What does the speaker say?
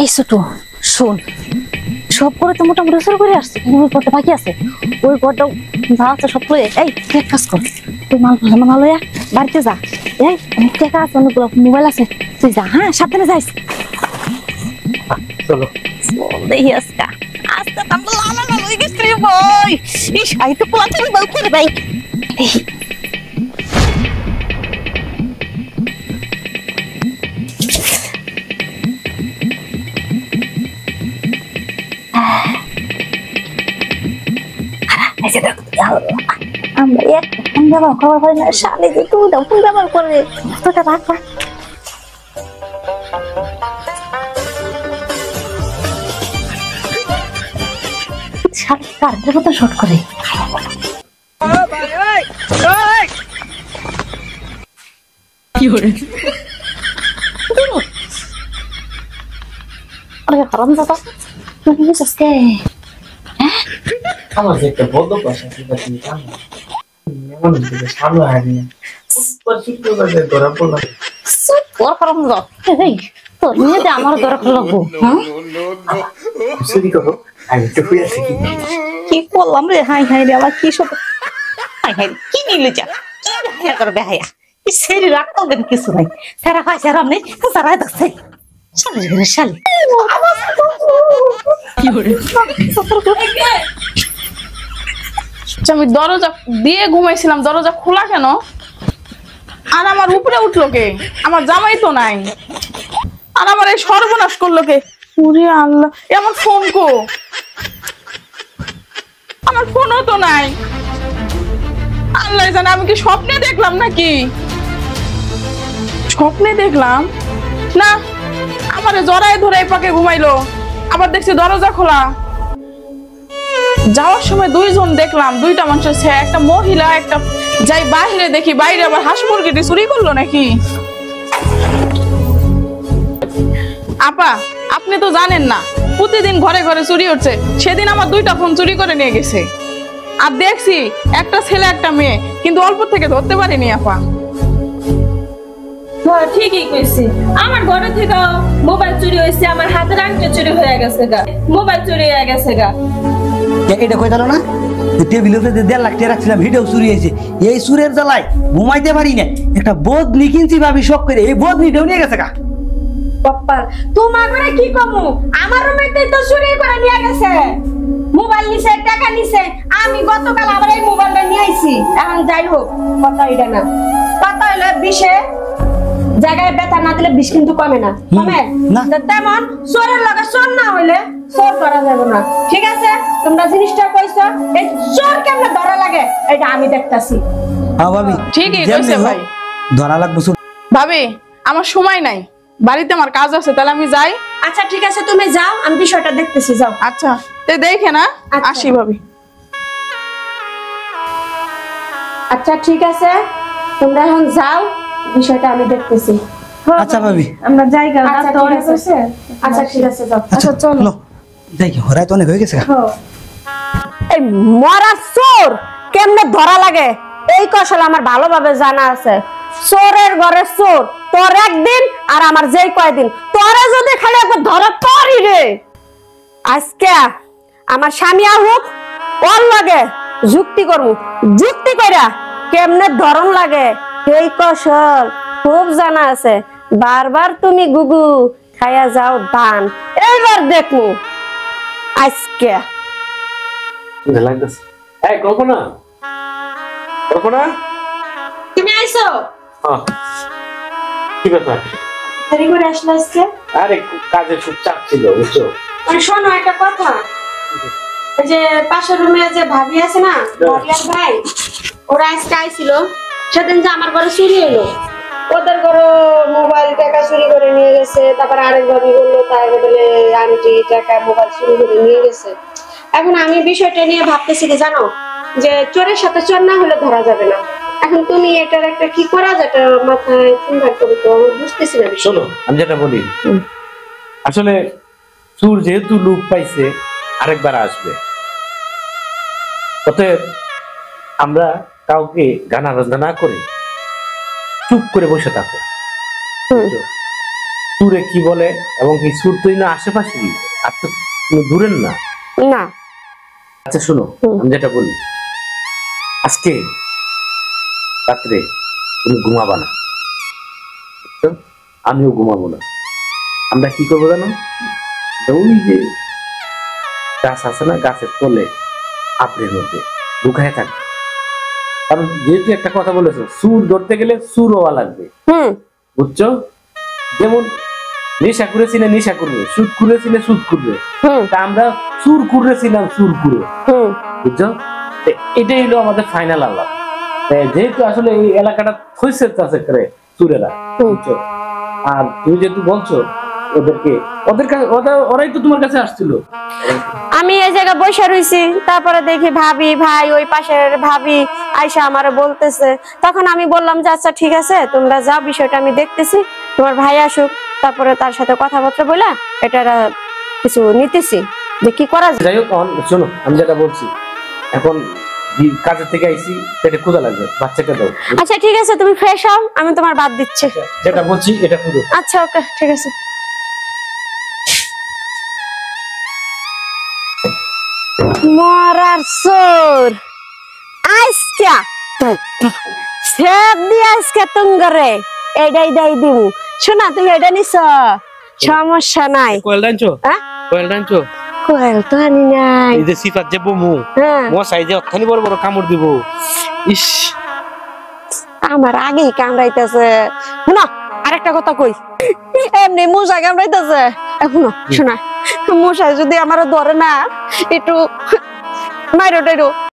এই ছোট শোন, সব করে তো মোটামুটি শুরু করে আসছে, ওই ঘরটা বাকি আছে, ওই ঘরটাও যা আছে সব করে। এই তুই এক কাজ কর, তুই মাল লইয়া বাড়িতে যা। এই অনেক টাকা আছে, অনেকগুলো মোবাইল আছে, তুই যা। হ্যাঁ, সাবধানে যাইস। চলো দেখি আজকা আজকা তো লালা লাল হয়ে গেছে রে ভাই। ইস, আই তো কোলা থেকে বল করে ভাই। আমরা এক ফোন ব্যবহার করার পরে না শালে যে তুই দাও ফোন ব্যবহার করে তোটা রাখবা। শালে কারেন্টের মতো শর্ট করে। কি করে আরে হারাম দাদা তুই বুঝছিস কে? আমার যে একটা বদ্ধ পাশা ঠিক আছে এমন দিকে সামনে হারিয়ে শুক্রবারে ধরা পড়লাম। তোর হারাম দাদা এই তোর নিয়ে যে আমার ধরা লাগবো। হ্যাঁ শুধু করো আমি একটু শুয়ে আছি। কি করলাম রে? হাই হাই রে আমার কি সব হাই হাই কি নিলে যা কি হাই করবে হাইয়া এই সেরি রাখতো দেন কিছু নাই সারা খাই সারা নেই সারা দেখছে শালি রে শালি কি হরে আমি দরজা দিয়ে ঘুমাইছিলাম, দরজা খোলা কেন? আর আমার উপরে উঠলো কে? আমার জামাই তো নাই। আর আমার এই সর্বনাশ করলো কে? ওরে আল্লাহ, আমার ফোন কো? আমার ফোনও তো নাই। আল্লাহ জানে আমি কি স্বপ্নে দেখলাম নাকি? স্বপ্নে দেখলাম না, আমারে জড়ায় ধরে পাকে ঘুমাইলো, আবার দেখছি দরজা খোলা। যাওয়ার সময় দুইজন দেখলাম, দুইটা মানুষ, একটা মহিলা, একটা যাই বাইরে দেখি বাইরে আবার হাঁস মুরগিটি চুরি করলো নাকি? আপা আপনি তো জানেন না প্রতিদিন ঘরে ঘরে চুরি হচ্ছে, সেদিন আমার দুইটা ফোন চুরি করে নিয়ে গেছে। আর দেখছি একটা ছেলে একটা মেয়ে, কিন্তু অল্প থেকে ধরতে পারিনি আপা। ঠিকই কইছি, আমার ঘরে থেকে মোবাইল চুরি হয়েছে, আমার হাতের আংটি চুরি হয়ে গেছে গা, মোবাইল চুরি হয়ে গেছে গা। এটা কই জানো না, টেবিলের উপরে 1.5 লাখ টাকা রাখছিলাম, ভিডিও চুরি হয়েছে। এই সুরের জ্বালায় ঘুমাইতে পারি না। একটা বদনি কিনছি ভাবি শখ করে, এই বদনিটাও নিয়ে গেছে গা। বাপ্পা তোমার ঘরে কি কমু, আমার রুমেতে তো চুরি করে নিয়ে গেছে, মোবাইল নিছে, টাকা নিছে। আমি গতকাল আবার এই মোবাইলটা নিয়ে আইছি। এখন যাই হোক, কথা এটা না, কথা হলো বিষে জায়গায় ব্যথা না দিলে বিষ কিন্তু কমে না, কমে না। তেমন চোরের লগে চোর না হইলে চোর ধরা যাবে না। ঠিক আছে, তোমরা জিনিসটা কইছো, এই চোর কেমনে ধরা লাগে এটা আমি দেখতাছি। হ্যাঁ ভাবি ঠিকই কইছে ভাই। ধরা লাগবো ভাবি আমার সময় নাই, বাড়িতে আমার কাজ আছে, তাহলে আমি যাই। আচ্ছা ঠিক আছে, তুমি যাও, আমি বিষয়টা দেখতেছি, যাও। আচ্ছা দেখে না আচ্ছা। আসি ভাবি। আচ্ছা ঠিক আছে, তোমরা এখন যাও, বিষয়টা আমি দেখতেছি। আচ্ছা ভাবি আমরা যাই গা। আচ্ছা ঠিক আছে, আচ্ছা ঠিক আছে, যাও। আচ্ছা চলো যাই, হরাই তো অনেক হয়ে গেছে। এই মরা চোর কেমনে ধরা লাগে এই কৌশল আমার ভালোভাবে জানা আছে। চোরের ঘরে চোর, তোর একদিন আর আমার যেই কয়দিন, তোরে যদি খালি একবার ধরা তোরই রে। আজকে আমার স্বামী আহুক, ওর লাগে যুক্তি করবো, যুক্তি কইরা কেমনে ধরন লাগে এই কৌশল খুব জানা আছে। বারবার তুমি গুগু খাইয়া যাও দান, এইবার দেখু আজকে লাগতেছে। এই কল্পনা, কল্পনা তুমি আইছো? হ্যাঁ কি ব্যাপার? দেরি করে আসলে আজকে? আরে কাজে খুব চাপ ছিল বুঝছো। শোনো একটা কথা, ওই যে পাশের রুমে যে ভাবি আছে না, ভাবি আর ভাই, ওরা আজকে আইছিল। সেদিন যে আমার ঘরে চুরি হলো, ওদের ঘরে মোবাইল টাকা চুরি করে নিয়ে গেছে। তারপর আরেক ভাবি বললো তাই বদলে আংটি টাকা মোবাইল চুরি করে নিয়ে গেছে। এখন আমি বিষয়টা নিয়ে ভাবতেছি কি জানো, যে চোরের সাথে চোর না হলে ধরা যাবে না। এখন তুমি এটার একটা কি করা যায় মাথায় চিন্তা করো তো, আমি বুঝতেছি না। শোনো আমি যেটা বলি, আসলে চোর যেহেতু লুক পাইছে আরেকবার আসবে, অতএব আমরা কাউকে গানা বাজনা না করে চুপ করে বসে থাকো। সুরে কি বলে এবং কি সুর তুই না আশেপাশেই আর তো কোনো দূরের না। না আচ্ছা শোনো, আমি যেটা বলি, আজকে রাত্রে তুমি ঘুমাবা না, বুঝছো? আমিও ঘুমাবো না। আমরা কি করবো জানো? ওই যে গাছ আছে না, গাছের তলে আপড়ের মধ্যে লুকায় থাকবে। কারণ যেহেতু একটা কথা বলেছো, সুর ধরতে গেলে সুর হওয়া লাগবে, বুঝছো? যেমন নেশা করেছি না নেশা করবে, সুদ করেছি না সুদ করবে, তা আমরা সুর করেছিলাম সুর করে, বুঝছো? এটাই হলো আমাদের ফাইনাল আলাপ। যেহেতু আসলে এই এলাকাটা হয়েছে করে সুরেরা, বুঝছো? আর তুমি যেহেতু বলছো ওদেরকে, ওরাই তো তোমার কাছে আসছিল। আমি এই জায়গায় বসে রইছি, তারপরে দেখি ভাবি ভাই ওই পাশের ভাবি আয়শা আমারে বলতেছে। তখন আমি বললাম যে আচ্ছা ঠিক আছে, তোমরা যাও, বিষয়টা আমি দেখতেছি, তোমার ভাই আসুক, তারপরে তার সাথে কথাবার্তা বলে এটা কিছু নিতেছি যে কি করা যায়। যাই হোক, শোনো আমি যেটা বলছি, এখন কাজের থেকে আইসি, পেটে ক্ষুধা লাগবে, বাচ্চাকে দাও। আচ্ছা ঠিক আছে, তুমি ফ্রেশ হও, আমি তোমার ভাত দিচ্ছি। যেটা বলছি এটা পুরো। আচ্ছা ওকে ঠিক আছে। মরার সোর আজকে সেব দি আজকে তুঙ্গরে এডাই দাই দিমু। শোনা তুমি এটা নিছ, সমস্যা নাই। কোয়েল ডানছো? হ্যাঁ কোয়েল ডানছো? কোয়েল তো আনি নাই। এই যে সিফাত যে বমু মশাই যে অত্যানি বড় বড় কামড় দিব, ইস আমার আগেই কামড়াইতেছে। শোনা আরেকটা কথা কই, এমনি মশা কামড়াইতেছে। এখন শোনা, মশাই যদি আমার ধরে না, একটু মাইরো টাইরো